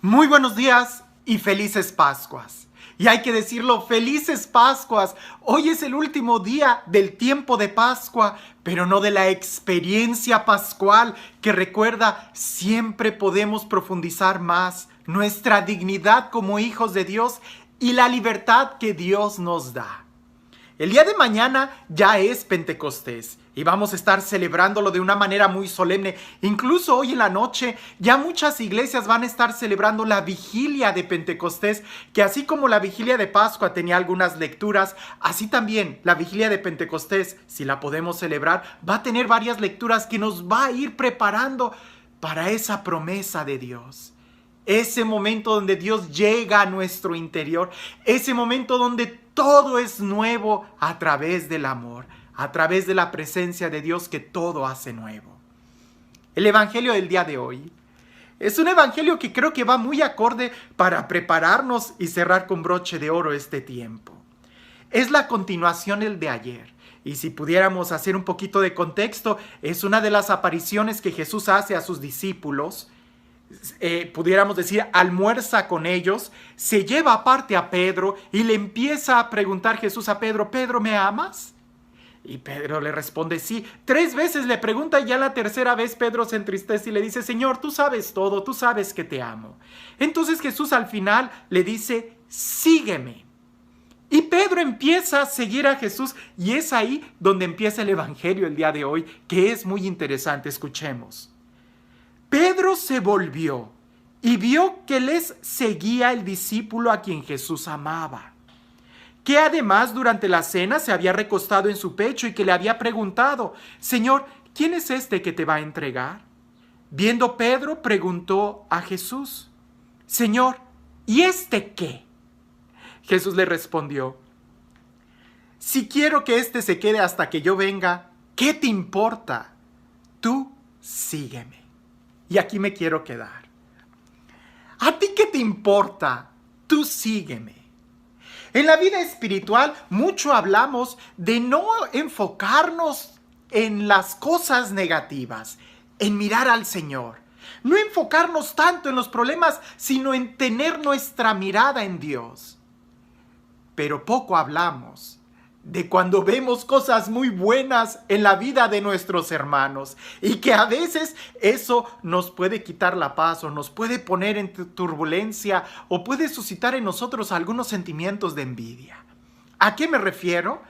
Muy buenos días y felices Pascuas. Y hay que decirlo, felices Pascuas. Hoy es el último día del tiempo de Pascua, pero no de la experiencia pascual que recuerda, siempre podemos profundizar más nuestra dignidad como hijos de Dios y la libertad que Dios nos da. El día de mañana ya es Pentecostés y vamos a estar celebrándolo de una manera muy solemne. Incluso hoy en la noche ya muchas iglesias van a estar celebrando la vigilia de Pentecostés, que así como la vigilia de Pascua tenía algunas lecturas, así también la vigilia de Pentecostés, si la podemos celebrar, va a tener varias lecturas que nos va a ir preparando para esa promesa de Dios. Ese momento donde Dios llega a nuestro interior, ese momento donde todo es nuevo a través del amor, a través de la presencia de Dios que todo hace nuevo. El evangelio del día de hoy es un evangelio que creo que va muy acorde para prepararnos y cerrar con broche de oro este tiempo. Es la continuación del de ayer. Y si pudiéramos hacer un poquito de contexto, es una de las apariciones que Jesús hace a sus discípulos. Pudiéramos decir, almuerza con ellos, se lleva aparte a Pedro y le empieza a preguntar Jesús a Pedro: ¿Pedro, me amas? Y Pedro le responde sí. 3 veces le pregunta y ya la tercera vez Pedro se entristece y le dice: Señor, tú sabes todo, tú sabes que te amo. Entonces Jesús al final le dice: sígueme. Y Pedro empieza a seguir a Jesús y es ahí donde empieza el evangelio el día de hoy, que es muy interesante. Escuchemos. Pedro se volvió y vio que les seguía el discípulo a quien Jesús amaba, que además durante la cena se había recostado en su pecho y que le había preguntado: Señor, ¿quién es este que te va a entregar? Viendo Pedro, preguntó a Jesús: Señor, ¿y este qué? Jesús le respondió: si quiero que este se quede hasta que yo venga, ¿qué te importa? Tú sígueme. Y aquí me quiero quedar. ¿A ti qué te importa? Tú sígueme. En la vida espiritual mucho hablamos de no enfocarnos en las cosas negativas, en mirar al Señor. No enfocarnos tanto en los problemas, sino en tener nuestra mirada en Dios. Pero poco hablamos de cuando vemos cosas muy buenas en la vida de nuestros hermanos y que a veces eso nos puede quitar la paz o nos puede poner en turbulencia o puede suscitar en nosotros algunos sentimientos de envidia. ¿A qué me refiero?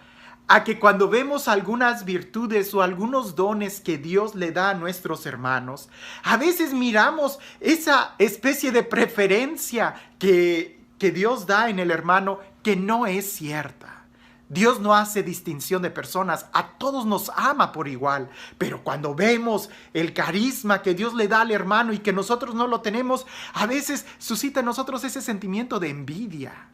A que cuando vemos algunas virtudes o algunos dones que Dios le da a nuestros hermanos, a veces miramos esa especie de preferencia que Dios da en el hermano que no es cierta. Dios no hace distinción de personas, a todos nos ama por igual, pero cuando vemos el carisma que Dios le da al hermano y que nosotros no lo tenemos, a veces suscita en nosotros ese sentimiento de envidia.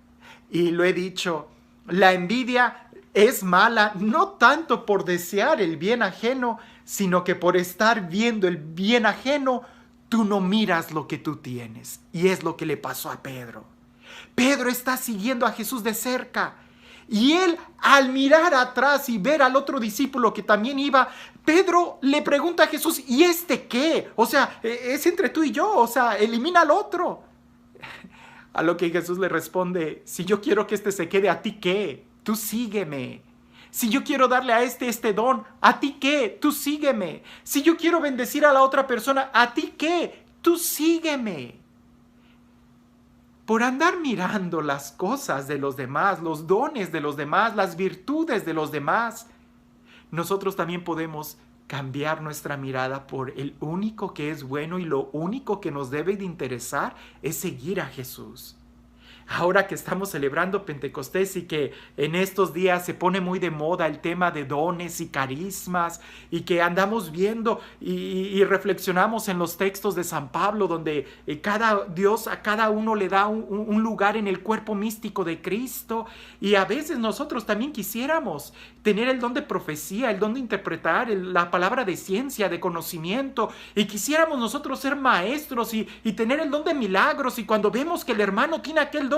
Y lo he dicho, la envidia es mala no tanto por desear el bien ajeno, sino que por estar viendo el bien ajeno, tú no miras lo que tú tienes. Y es lo que le pasó a Pedro. Pedro está siguiendo a Jesús de cerca. Y él, al mirar atrás y ver al otro discípulo que también iba, Pedro le pregunta a Jesús: ¿y este qué? O sea, es entre tú y yo, o sea, elimina al otro. A lo que Jesús le responde: si yo quiero que este se quede, ¿a ti qué? Tú sígueme. Si yo quiero darle a este don, ¿a ti qué? Tú sígueme. Si yo quiero bendecir a la otra persona, ¿a ti qué? Tú sígueme. Por andar mirando las cosas de los demás, los dones de los demás, las virtudes de los demás, nosotros también podemos cambiar nuestra mirada por el único que es bueno y lo único que nos debe de interesar es seguir a Jesús. Ahora que estamos celebrando Pentecostés y que en estos días se pone muy de moda el tema de dones y carismas y que andamos viendo y reflexionamos en los textos de San Pablo donde Dios a cada uno le da un lugar en el cuerpo místico de Cristo, y a veces nosotros también quisiéramos tener el don de profecía, el don de interpretar la palabra de ciencia, de conocimiento, y quisiéramos nosotros ser maestros y tener el don de milagros, y cuando vemos que el hermano tiene aquel don,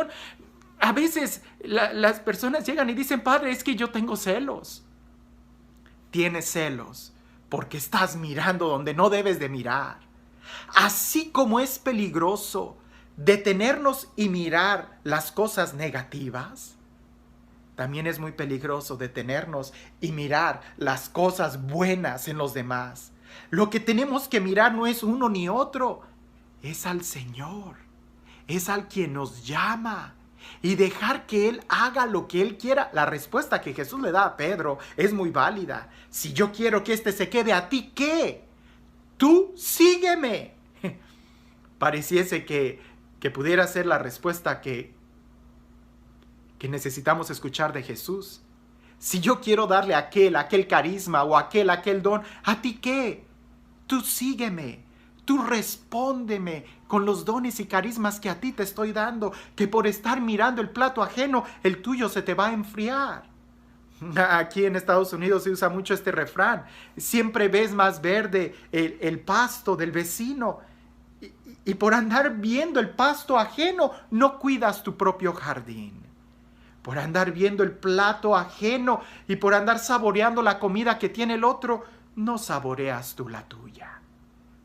a veces las personas llegan y dicen: Padre, es que yo tengo celos. Tienes celos porque estás mirando donde no debes de mirar. Así como es peligroso detenernos y mirar las cosas negativas, también es muy peligroso detenernos y mirar las cosas buenas en los demás. Lo que tenemos que mirar no es uno ni otro, es al Señor, es al quien nos llama. Y dejar que Él haga lo que Él quiera. La respuesta que Jesús le da a Pedro es muy válida. Si yo quiero que éste se quede, ¿a ti qué? Tú sígueme. Pareciese que pudiera ser la respuesta que necesitamos escuchar de Jesús. Si yo quiero darle a aquel carisma o aquel don, ¿a ti qué? Tú sígueme. Tú respóndeme con los dones y carismas que a ti te estoy dando, que por estar mirando el plato ajeno, el tuyo se te va a enfriar. Aquí en Estados Unidos se usa mucho este refrán: siempre ves más verde el pasto del vecino, y por andar viendo el pasto ajeno no cuidas tu propio jardín. Por andar viendo el plato ajeno y por andar saboreando la comida que tiene el otro, no saboreas tú la tuya.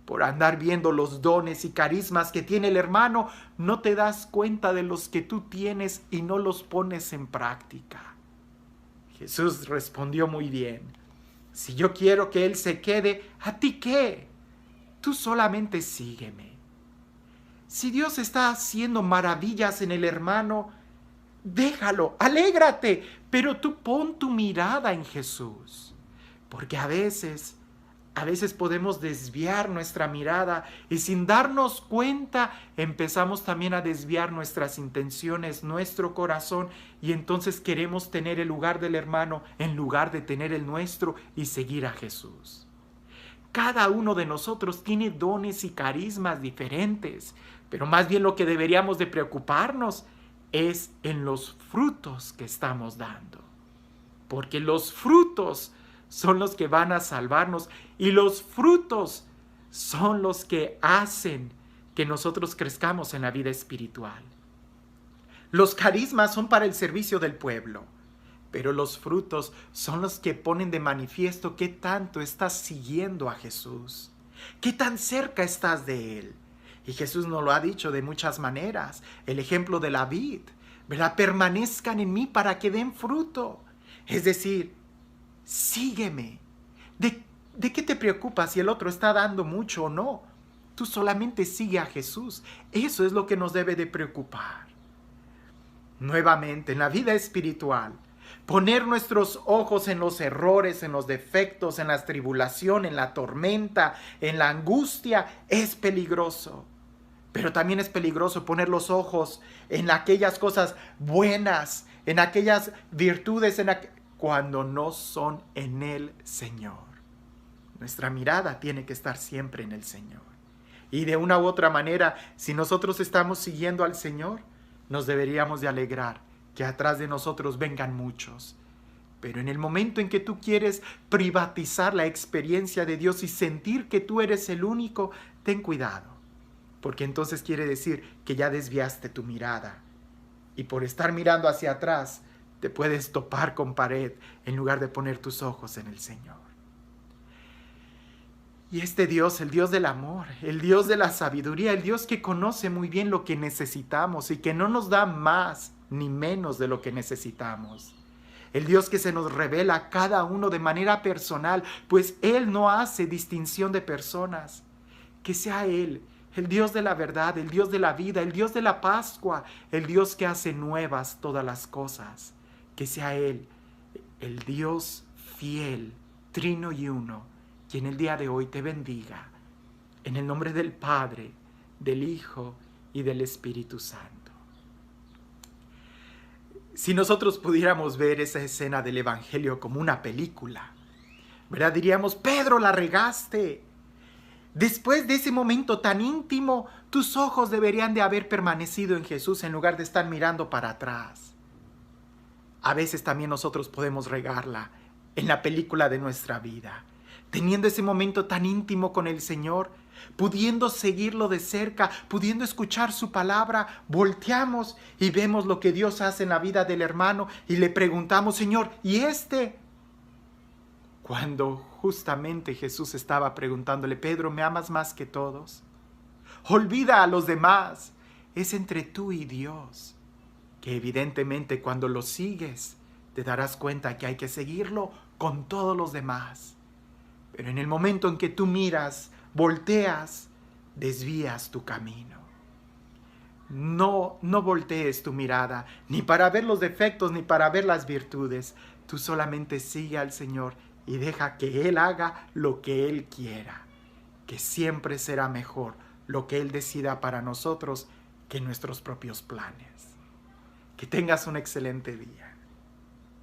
Por andar viendo los dones y carismas que tiene el hermano, no te das cuenta de los que tú tienes y no los pones en práctica. Jesús respondió muy bien: si yo quiero que él se quede, ¿a ti qué? Tú solamente sígueme. Si Dios está haciendo maravillas en el hermano, déjalo, alégrate, pero tú pon tu mirada en Jesús. Porque a veces podemos desviar nuestra mirada y sin darnos cuenta empezamos también a desviar nuestras intenciones, nuestro corazón, y entonces queremos tener el lugar del hermano en lugar de tener el nuestro y seguir a Jesús. Cada uno de nosotros tiene dones y carismas diferentes, pero más bien lo que deberíamos de preocuparnos es en los frutos que estamos dando. Porque los frutos son los que van a salvarnos y los frutos son los que hacen que nosotros crezcamos en la vida espiritual. Los carismas son para el servicio del pueblo, pero los frutos son los que ponen de manifiesto qué tanto estás siguiendo a Jesús, qué tan cerca estás de Él. Y Jesús nos lo ha dicho de muchas maneras. El ejemplo de la vid, ¿verdad? Permanezcan en mí para que den fruto. Es decir, sígueme. ¿De qué te preocupas si el otro está dando mucho o no? Tú solamente sigue a Jesús. Eso es lo que nos debe de preocupar. Nuevamente, en la vida espiritual, poner nuestros ojos en los errores, en los defectos, en la tribulación, en la tormenta, en la angustia, es peligroso. Pero también es peligroso poner los ojos en aquellas cosas buenas, en aquellas virtudes, cuando no son en el Señor. Nuestra mirada tiene que estar siempre en el Señor. Y de una u otra manera, si nosotros estamos siguiendo al Señor, nos deberíamos de alegrar que atrás de nosotros vengan muchos. Pero en el momento en que tú quieres privatizar la experiencia de Dios y sentir que tú eres el único, ten cuidado. Porque entonces quiere decir que ya desviaste tu mirada. Y por estar mirando hacia atrás, te puedes topar con pared en lugar de poner tus ojos en el Señor. Y este Dios, el Dios del amor, el Dios de la sabiduría, el Dios que conoce muy bien lo que necesitamos y que no nos da más ni menos de lo que necesitamos. El Dios que se nos revela a cada uno de manera personal, pues Él no hace distinción de personas. Que sea Él, el Dios de la verdad, el Dios de la vida, el Dios de la Pascua, el Dios que hace nuevas todas las cosas. Que sea Él, el Dios fiel, trino y uno, quien el día de hoy te bendiga. En el nombre del Padre, del Hijo y del Espíritu Santo. Si nosotros pudiéramos ver esa escena del Evangelio como una película, ¿verdad? Diríamos: Pedro, la regaste. Después de ese momento tan íntimo, tus ojos deberían de haber permanecido en Jesús en lugar de estar mirando para atrás. A veces también nosotros podemos regarla en la película de nuestra vida, teniendo ese momento tan íntimo con el Señor, pudiendo seguirlo de cerca, pudiendo escuchar su palabra, volteamos y vemos lo que Dios hace en la vida del hermano y le preguntamos: Señor, ¿y este? Cuando justamente Jesús estaba preguntándole: Pedro, ¿me amas más que todos? Olvida a los demás, es entre tú y Dios, que evidentemente cuando lo sigues te darás cuenta que hay que seguirlo con todos los demás. Pero en el momento en que tú miras, volteas, desvías tu camino. No voltees tu mirada, ni para ver los defectos, ni para ver las virtudes. Tú solamente sigue al Señor y deja que Él haga lo que Él quiera, que siempre será mejor lo que Él decida para nosotros que nuestros propios planes. Que tengas un excelente día.